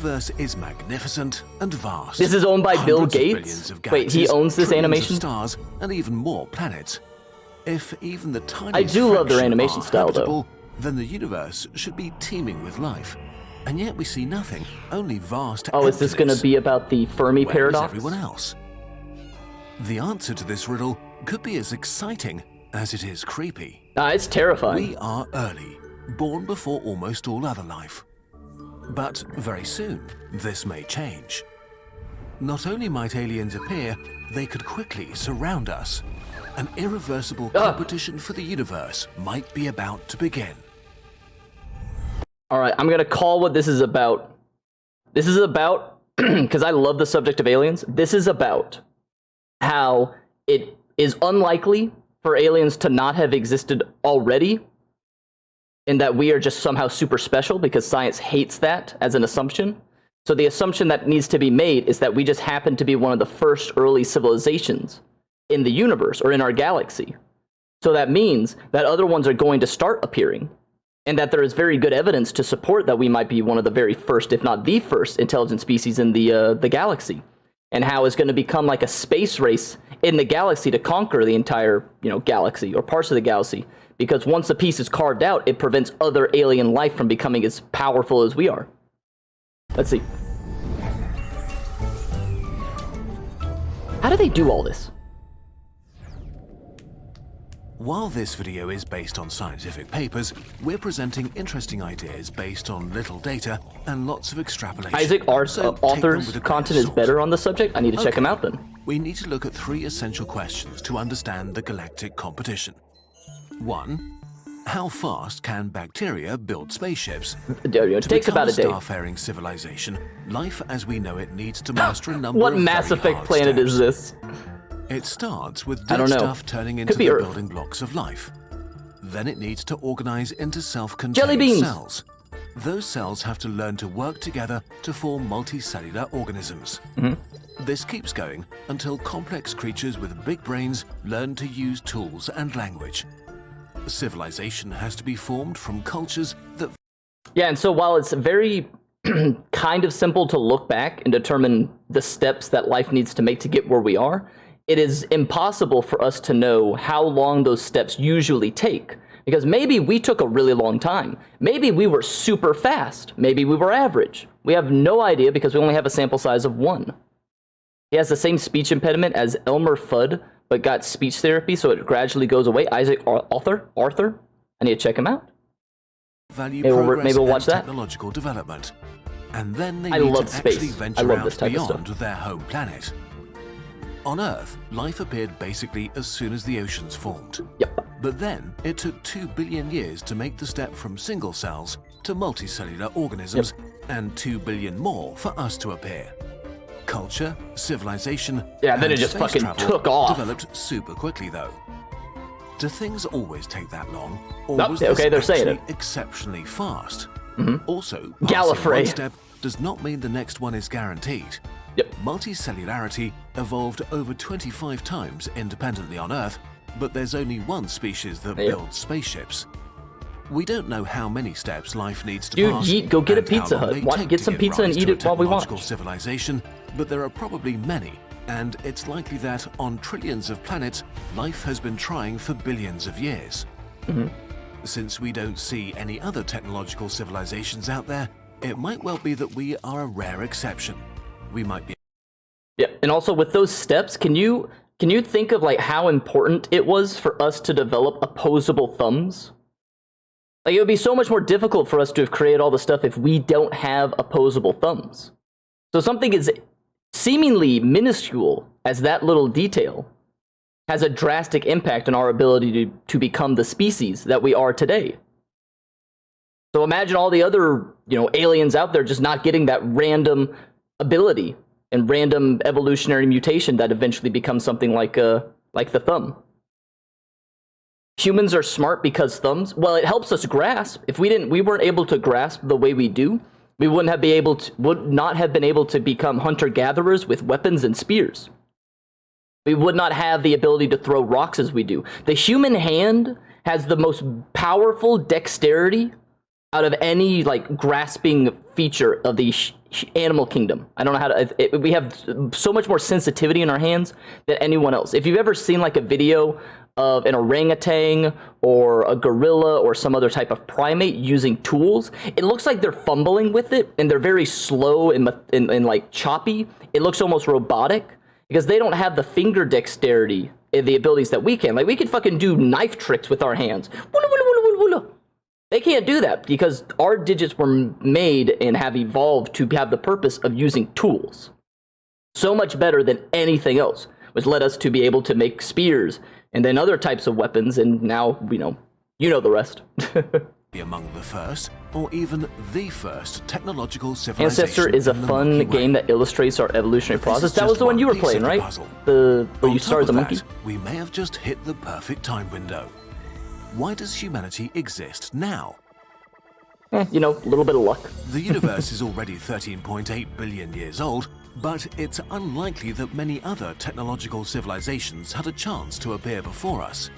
universe is magnificent and vast. This is owned by Bill Hundreds of Gates? billions of Wait, he galaxies, owns this trillions animation? of stars, and even more planets. If even the tiniest I do love their fraction animation are style, though. habitable, then the universe should be teeming with life. And yet we see nothing, only vast Oh, is this going to emptiness. be about the Fermi Where paradox? is everyone else? The answer to this riddle could be as exciting as it is creepy. It's terrifying. We are early, born before almost all other life. But very soon, this may change. Not only might aliens appear, they could quickly surround us. An irreversible competition for the universe might be about to begin. All right, I'm going to call what this is about. This is about, because I love the subject of aliens, this is about how it is unlikely for aliens to not have existed already, and that we are just somehow super special, because science hates that as an assumption. So the assumption that needs to be made is that we just happen to be one of the first early civilizations in the universe, or in our galaxy. So that means that other ones are going to start appearing, and that there is very good evidence to support that we might be one of the very first, if not the first, intelligent species in the galaxy. And how it's going to become like a space race in the galaxy to conquer the entire, galaxy, or parts of the galaxy. Because once a piece is carved out, it prevents other alien life from becoming as powerful as we are. Let's see. How do they do all this? While this video is based on scientific papers, we're presenting interesting ideas based on little data and lots of extrapolation. Isaac, our So take them author's with a grain of content is salt. better on the subject? I need to check Okay, him out then. We need to look at 3 essential questions to understand the galactic competition. 1. How fast can bacteria build spaceships? It To takes become about a day. starfaring civilization, life as we know it needs to master a number What of Mass very Effect hard planet steps. is this? It starts with I dead don't know. stuff turning into be the Earth. building blocks of life. Then it needs to organize into Jelly self-contained beans. cells. Those cells have to learn to work together to form multicellular organisms. This keeps going until complex creatures with big brains learn to use tools and language. Civilization has to be formed from cultures that Yeah, and so while it's very kind of simple to look back and determine the steps that life needs to make to get where we are, it is impossible for us to know how long those steps usually take. Because maybe we took a really long time. Maybe we were super fast. Maybe we were average. We have no idea because we only have a sample size of 1. He has the same speech impediment as Elmer Fudd, but got speech therapy, so it gradually goes away. Isaac Arthur? I need to check him out. value Maybe we'll progress watch and that. technological development. And then they I need love to actually space. I venture love out this type of stuff. beyond their home planet. On Earth, life appeared basically as soon as the oceans formed. Yep. But then, it took 2 billion years to make the step from single cells to multicellular organisms, and 2 billion more for us to appear. Culture, civilization, Yeah, then and it just space fucking travel took off. developed super quickly, though. Do things always take that long? Or Nope, was this okay, they're saying actually it. exceptionally fast? Also, passing Gallifrey. one step does not mean the next one is guaranteed. Yep. Multicellularity evolved over 25 times independently on Earth, but there's only one species that Yep. builds spaceships. We don't know how many steps life needs to Dude, pass. Yeet, go get a and how Pizza long Hut. they Why- take get to some give pizza and rise eat to a it while we watch. technological civilization, but there are probably many, and it's likely that on trillions of planets, life has been trying for billions of years. Since we don't see any other technological civilizations out there, it might well be that we are a rare exception. We might be Yeah, and also with those steps, can you think of like how important it was for us to develop opposable thumbs? Like it would be so much more difficult for us to have created all the stuff if we don't have opposable thumbs. So something as seemingly minuscule as that little detail has a drastic impact on our ability to become the species that we are today. So imagine all the other, aliens out there just not getting that random ability and random evolutionary mutation that eventually becomes something like the thumb. Humans are smart because thumbs, well, it helps us grasp. If we weren't able to grasp the way we do, we would not have been able to become hunter-gatherers with weapons and spears. We would not have the ability to throw rocks as we do. The human hand has the most powerful dexterity out of any like grasping feature of the animal kingdom. I don't know how to. We have so much more sensitivity in our hands than anyone else. If you've ever seen like a video of an orangutan or a gorilla or some other type of primate using tools, it looks like they're fumbling with it and they're very slow and like choppy. It looks almost robotic because they don't have the finger dexterity and the abilities that we can. Like we could fucking do knife tricks with our hands. They can't do that because our digits were made and have evolved to have the purpose of using tools. So much better than anything else, which led us to be able to make spears and then other types of weapons, and now, you know the rest. Among the first, or even the first, technological civilization. Ancestor is a fun game that illustrates our evolutionary process. That was the one you were playing, right? Where you start as a monkey? We may have just hit the perfect time window. Why does humanity exist now? A little bit of luck. The universe is already 13.8 billion years old, but it's unlikely that many other technological civilizations had a chance to appear before us.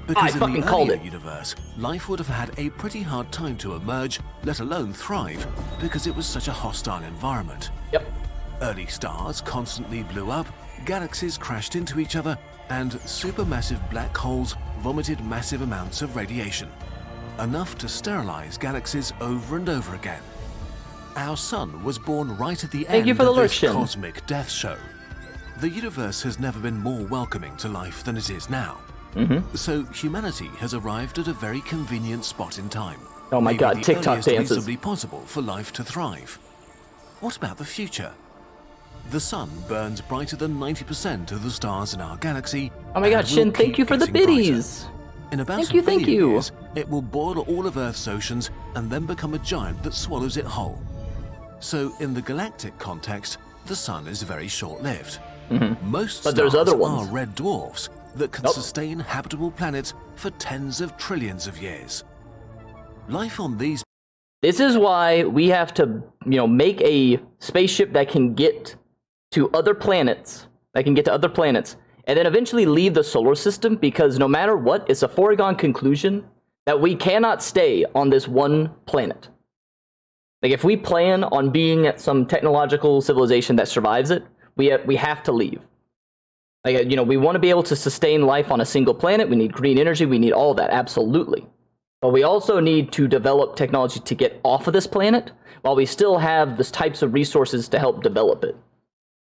Because in the earlier universe, life would have had a pretty hard time to emerge, let alone thrive, because it was such a hostile environment. Yep. Early stars constantly blew up, galaxies crashed into each other, and supermassive black holes vomited massive amounts of radiation, enough to sterilize galaxies over and over again. Our sun was born right at the end of this cosmic death show. The universe has never been more welcoming to life than it is now. So humanity has arrived at a very convenient spot in time. Oh my god, TikTok dances. Reasonably possible for life to thrive. What about the future? The sun burns brighter than 90% of the stars in our galaxy. Oh my god, Shin, thank you for the biddies. In about a billion years, it will boil all of Earth's oceans and then become a giant that swallows it whole. So in the galactic context, the sun is very short-lived. Most stars are red dwarfs that can sustain habitable planets for tens of trillions of years. Life on these... This is why we have to, make a spaceship that can get to other planets, and then eventually leave the solar system, because no matter what, it's a foregone conclusion that we cannot stay on this one planet. Like, if we plan on being at some technological civilization that survives it, we have to leave. Like, we want to be able to sustain life on a single planet. We need green energy. We need all that, absolutely. But we also need to develop technology to get off of this planet while we still have the types of resources to help develop it.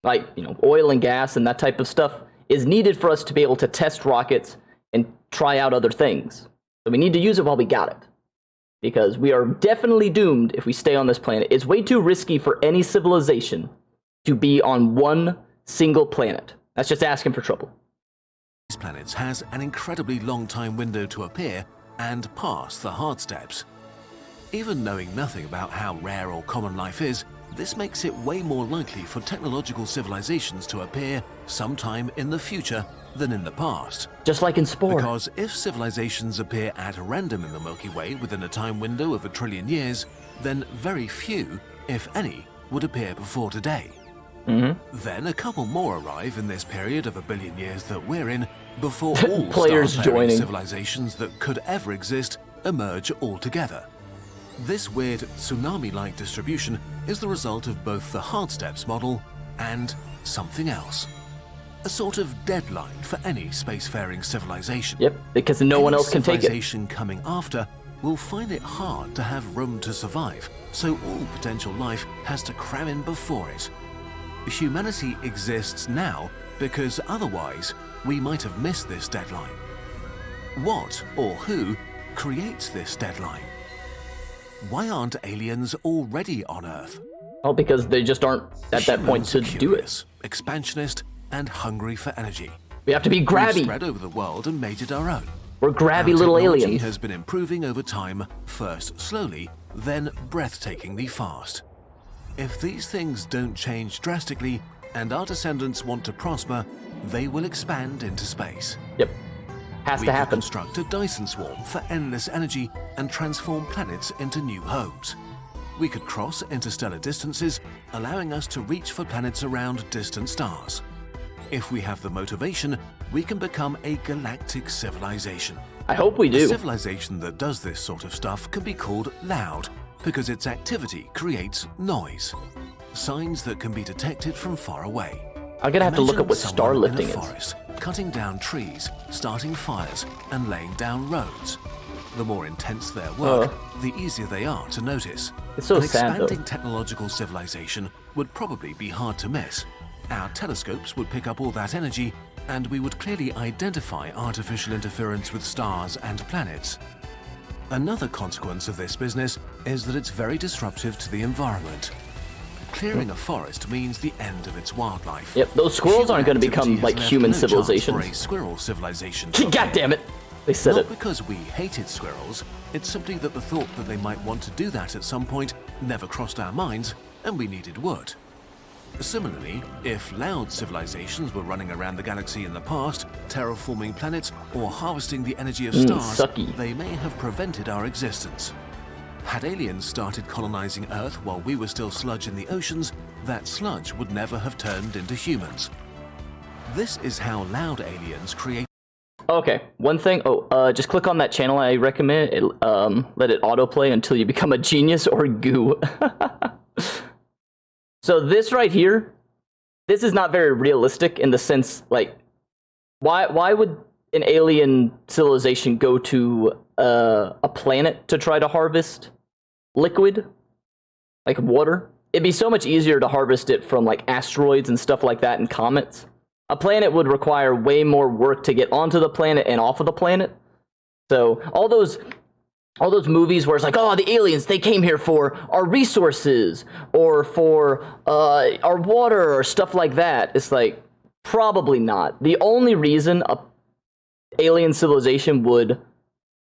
Like, oil and gas and that type of stuff is needed for us to be able to test rockets and try out other things. So we need to use it while we got it. Because we are definitely doomed if we stay on this planet. It's way too risky for any civilization to be on one single planet. That's just asking for trouble. These planets has an incredibly long time window to appear and pass the hard steps. Even knowing nothing about how rare or common life is, this makes it way more likely for technological civilizations to appear sometime in the future than in the past. Just like in Spore. Because if civilizations appear at random in the Milky Way within a time window of 1 trillion years, then very few, if any, would appear before today. Then a couple more arrive in this period of 1 billion years that we're in before all players joining civilizations that could ever exist emerge altogether. This weird tsunami-like distribution is the result of both the hard steps model and something else. A sort of deadline for any spacefaring civilization. Yep, because no one else can take it. Civilization coming after will find it hard to have room to survive, so all potential life has to cram in before it. Humanity exists now because otherwise we might have missed this deadline. What or who creates this deadline? Why aren't aliens already on Earth? Well, because they just aren't at that point to do it. Expansionist and hungry for energy. We have to be grabby. We've spread over the world and made it our own. We're grabby little aliens. Technology has been improving over time, first slowly, then breathtakingly fast. If these things don't change drastically and our descendants want to prosper, they will expand into space. Yep. Has to happen. We could construct a Dyson swarm for endless energy and transform planets into new homes. We could cross interstellar distances, allowing us to reach for planets around distant stars. If we have the motivation, we can become a galactic civilization. I hope we A do. civilization that does this sort of stuff can be called loud, because its activity creates noise. Signs that can be detected from far away. I'm gonna have to look Imagine up what star someone lifting in a is. forest, cutting down trees, starting fires, and laying down roads. The more intense their work, the easier they are to notice. It's so An sad, though. expanding technological civilization would probably be hard to miss. Our telescopes would pick up all that energy, and we would clearly identify artificial interference with stars and planets. Another consequence of this business is that it's very disruptive to the environment. Clearing a forest means the end of its wildlife. Yep, those squirrels aren't going to become Activity like has left human no chance civilizations. for a squirrel civilization to God appear. damn it! They said Not it. because we hated squirrels, it's simply that the thought that they might want to do that at some point never crossed our minds, and we needed wood. Similarly, if loud civilizations were running around the galaxy in the past, terraforming planets, or harvesting the energy of stars, sucky. they may have prevented our existence. Had aliens started colonizing Earth while we were still sludge in the oceans, that sludge would never have turned into humans. This is how loud aliens create. Okay, one thing. Just click on that channel I recommend. Let it autoplay until you become a genius or goo. So this right here, this is not very realistic in the sense, like, why would an alien civilization go to a planet to try to harvest liquid, like water? It'd be so much easier to harvest it from like asteroids and stuff like that and comets. A planet would require way more work to get onto the planet and off of the planet. So all those movies where it's like, oh, the aliens, they came here for our resources or for our water or stuff like that. It's like, probably not. The only reason a alien civilization would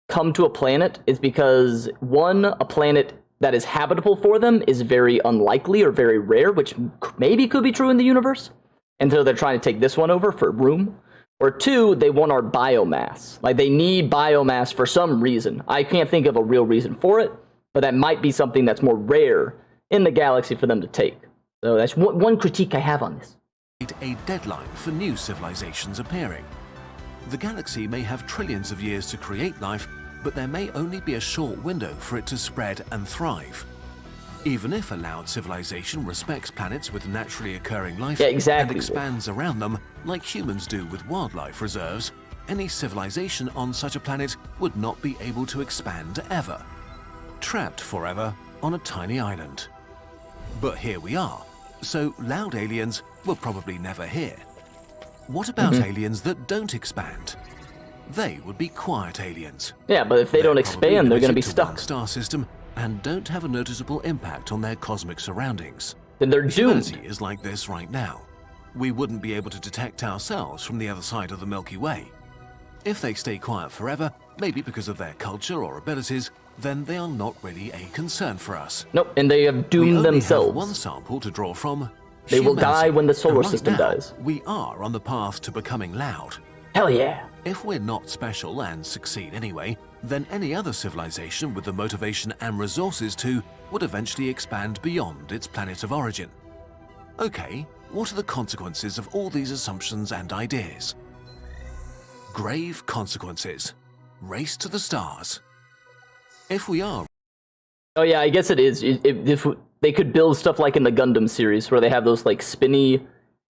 come to a planet is because, one, a planet that is habitable for them is very unlikely or very rare, which maybe could be true in the universe. And so they're trying to take this one over for room. Or two, they want our biomass. Like, they need biomass for some reason. I can't think of a real reason for it, but that might be something that's more rare in the galaxy for them to take. So that's one critique I have on this. A deadline for new civilizations appearing. The galaxy may have trillions of years to create life, but there may only be a short window for it to spread and thrive. Even if a loud civilization respects planets with naturally occurring life and expands around them, like humans do with wildlife reserves, any civilization on such a planet would not be able to expand ever. Trapped forever on a tiny island. But here we are, so loud aliens were probably never here. What about aliens that don't expand? They would be quiet aliens. Yeah, but if they don't expand, they're going to be stuck. One star system and don't have a noticeable impact on their cosmic surroundings. Then they're doomed. Humanity is like this right now. We wouldn't be able to detect ourselves from the other side of the Milky Way. If they stay quiet forever, maybe because of their culture or abilities, then they are not really a concern for us. Nope, and they have doomed we only themselves. Have one sample to draw from. They will die when the solar system now, dies. We are on the path to becoming loud. Hell yeah. If we're not special and succeed anyway, then any other civilization with the motivation and resources to would eventually expand beyond its planet of origin. Okay, what are the consequences of all these assumptions and ideas? Grave consequences. Race to the stars. If we are... Oh yeah, I guess it is. If they could build stuff like in the Gundam series, where they have those like spinny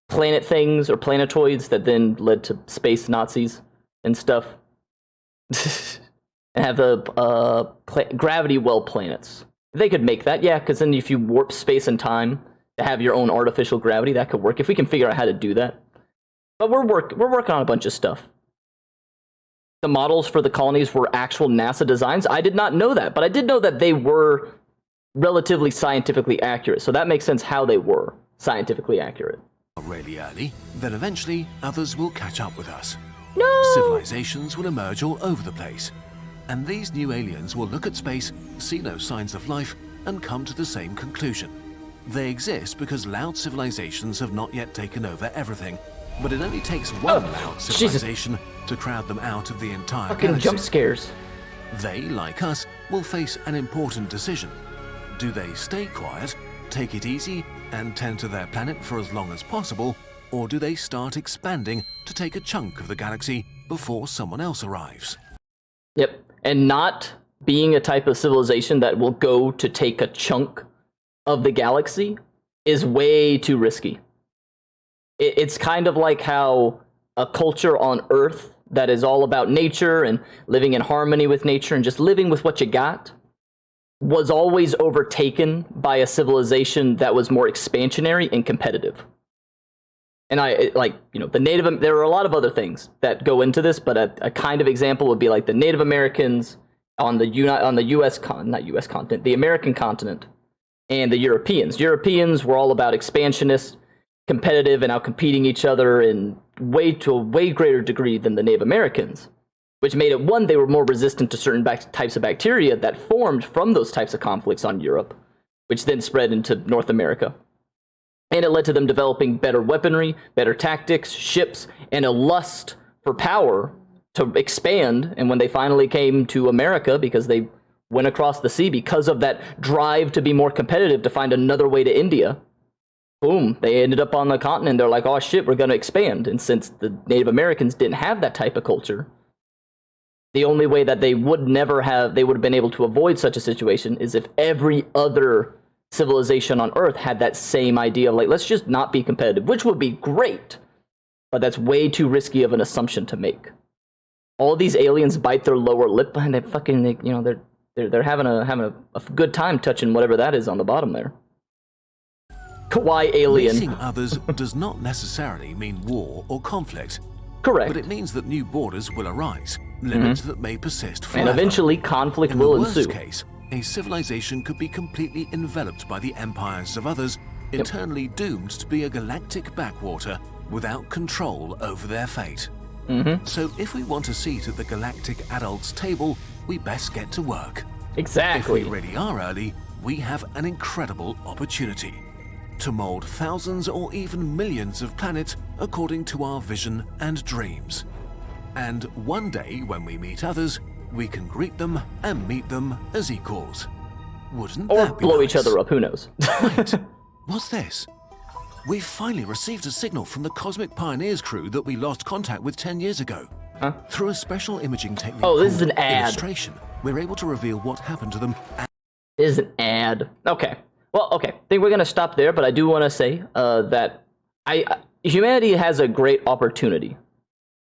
planet things or planetoids that then led to space Nazis and stuff. And have the gravity well planets. If they could make that, yeah, because then if you warp space and time to have your own artificial gravity, that could work if we can figure out how to do that. But we're working on a bunch of stuff. The models for the colonies were actual NASA designs. I did not know that, but I did know that they were relatively scientifically accurate. So that makes sense how they were scientifically accurate. Really early, then eventually others will catch up with us. No! Civilizations will emerge all over the place. And these new aliens will look at space, see no signs of life, and come to the same conclusion. They exist because loud civilizations have not yet taken over everything, but it only takes one loud civilization to crowd them out of the entire galaxy. Jump scares. They, like us, will face an important decision. Do they stay quiet, take it easy, and tend to their planet for as long as possible, or do they start expanding to take a chunk of the galaxy before someone else arrives? Yep. And not being a type of civilization that will go to take a chunk of the galaxy is way too risky. It's kind of like how a culture on Earth that is all about nature and living in harmony with nature and just living with what you got was always overtaken by a civilization that was more expansionary and competitive. And there are a lot of other things that go into this, but a kind of example would be like the Native Americans on the the American continent, and the Europeans. Europeans were all about expansionist, competitive, and outcompeting each other to a way greater degree than the Native Americans, which made it, one, they were more resistant to certain types of bacteria that formed from those types of conflicts on Europe, which then spread into North America. And it led to them developing better weaponry, better tactics, ships, and a lust for power to expand. And when they finally came to America, because they went across the sea because of that drive to be more competitive, to find another way to India, boom, they ended up on the continent. They're like, oh shit, we're going to expand. And since the Native Americans didn't have that type of culture, the only way that they would have been able to avoid such a situation is if every other civilization on Earth had that same idea of like, let's just not be competitive, which would be great, but that's way too risky of an assumption to make. All these aliens bite their lower lip and they're having a good time touching whatever that is on the bottom there. Kawaii alien. Meeting others does not necessarily mean war or conflict. Correct. But it means that new borders will arise, limits that may persist forever. And eventually conflict will ensue. In the worst case, a civilization could be completely enveloped by the empires of others, eternally doomed to be a galactic backwater without control over their fate. So if we want a seat at the galactic adults table, we best get to work. Exactly. If we really are early, we have an incredible opportunity to mold thousands or even millions of planets according to our vision and dreams. And one day, when we meet others, we can greet them and meet them as equals. Wouldn't or that be blow nice? each other up, who knows? Wait, what's this? We've finally received a signal from the Cosmic Pioneers crew that we lost contact with 10 years ago. Huh? Through a special imaging technique this is called an ad. illustration, we're able to reveal what happened to them. This is an ad. Okay. Well, okay. I think we're going to stop there, but I do want to say that humanity has a great opportunity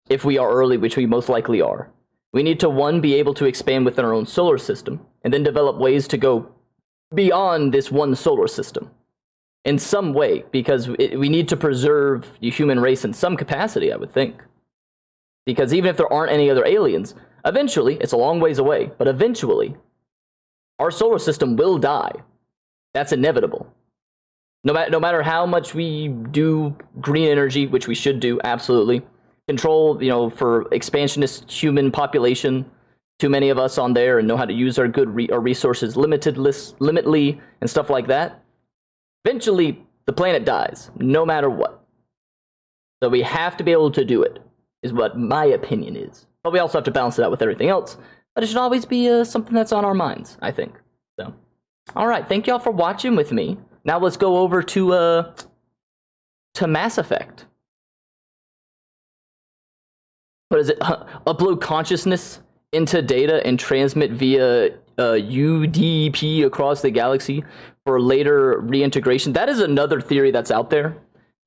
if we are early, which we most likely are. We need to, one, be able to expand within our own solar system, and then develop ways to go beyond this one solar system in some way, because we need to preserve the human race in some capacity, I would think. Because even if there aren't any other aliens, eventually, it's a long ways away, but eventually, our solar system will die. That's inevitable. No matter how much we do green energy, which we should do, absolutely. Control, for expansionist human population, too many of us on there and know how to use our good our resources limitly and stuff like that. Eventually, the planet dies, no matter what. So we have to be able to do it, is what my opinion is. But we also have to balance it out with everything else. But it should always be something that's on our minds, I think. So, all right, thank y'all for watching with me. Now let's go over to Mass Effect. What is it? Upload consciousness into data and transmit via UDP across the galaxy for later reintegration. That is another theory that's out there,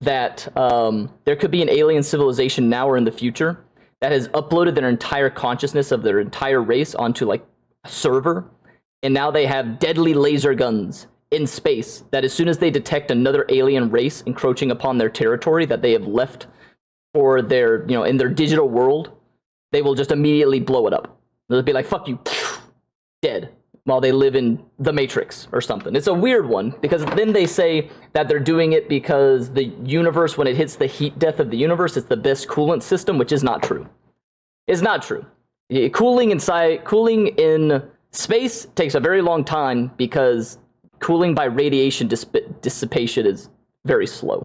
that there could be an alien civilization now or in the future that has uploaded their entire consciousness of their entire race onto like a server, and now they have deadly laser guns in space that as soon as they detect another alien race encroaching upon their territory that they have left for their, in their digital world, they will just immediately blow it up. They'll be like, fuck you, dead, while they live in the Matrix or something. It's a weird one, because then they say that they're doing it because the universe, when it hits the heat death of the universe, it's the best coolant system, which is not true. It's not true. Cooling in space takes a very long time because cooling by radiation dissipation is very slow.